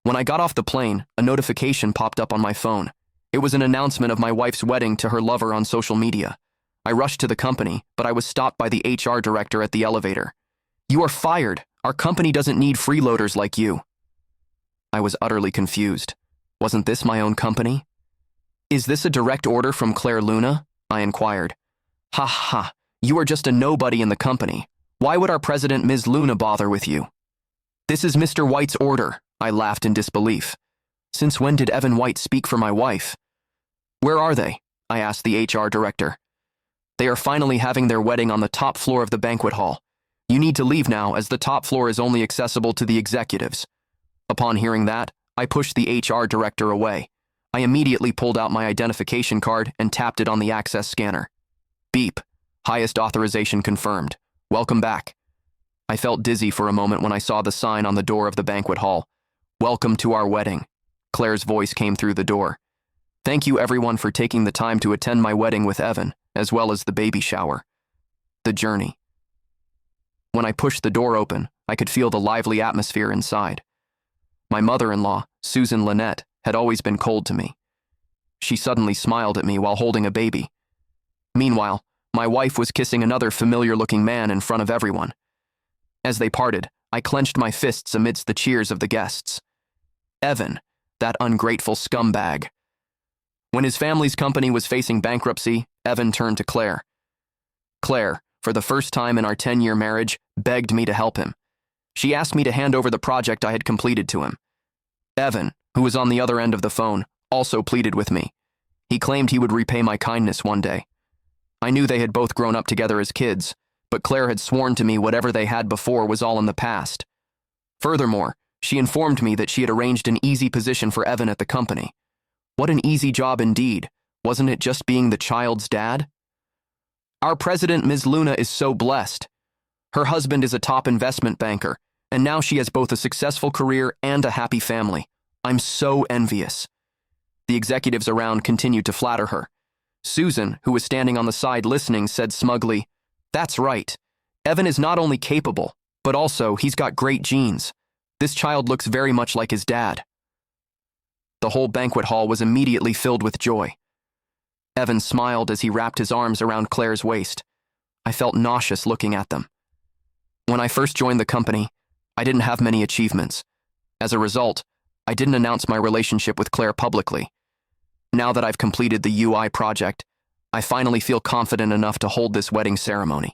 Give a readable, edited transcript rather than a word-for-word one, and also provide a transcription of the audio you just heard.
When I got off the plane, a notification popped up on my phone. It was an announcement of my wife's wedding to her lover on social media. I rushed to the company, but I was stopped by the HR director at the elevator. "You are fired. Our company doesn't need freeloaders like you." I was utterly confused. Wasn't this my own company? "Is this a direct order from Claire Luna?" I inquired. "Ha ha, you are just a nobody in the company. Why would our president, Ms. Luna, bother with you?" "This is Mr. White's order," I laughed in disbelief. Since when did Evan White speak for my wife? "Where are they?" I asked the HR director. "They are finally having their wedding on the top floor of the banquet hall. You need to leave now, as the top floor is only accessible to the executives." Upon hearing that, I pushed the HR director away. I immediately pulled out my identification card and tapped it on the access scanner. Beep. Highest authorization confirmed. Welcome back. I felt dizzy for a moment when I saw the sign on the door of the banquet hall. "Welcome to our wedding." Claire's voice came through the door. "Thank you everyone for taking the time to attend my wedding with Evan, as well as the baby shower." The journey. When I pushed the door open, I could feel the lively atmosphere inside. My mother-in-law, Susan Lynette, had always been cold to me. She suddenly smiled at me while holding a baby. Meanwhile, my wife was kissing another familiar-looking man in front of everyone. As they parted, I clenched my fists amidst the cheers of the guests. Evan, that ungrateful scumbag. When his family's company was facing bankruptcy, Evan turned to Claire. Claire, for the first time in our 10-year marriage, begged me to help him. She asked me to hand over the project I had completed to him. Evan, who was on the other end of the phone, also pleaded with me. He claimed he would repay my kindness one day. I knew they had both grown up together as kids, but Claire had sworn to me whatever they had before was all in the past. Furthermore, she informed me that she had arranged an easy position for Evan at the company. What an easy job indeed. Wasn't it just being the child's dad? Our president, Ms. Luna, is so blessed. Her husband is a top investment banker, and now she has both a successful career and a happy family. I'm so envious. The executives around continued to flatter her. Susan, who was standing on the side listening, said smugly, "That's right. Evan is not only capable, but also he's got great genes. This child looks very much like his dad." The whole banquet hall was immediately filled with joy. Evan smiled as he wrapped his arms around Claire's waist. I felt nauseous looking at them. When I first joined the company, I didn't have many achievements. As a result, I didn't announce my relationship with Claire publicly. Now that I've completed the UI project, I finally feel confident enough to hold this wedding ceremony.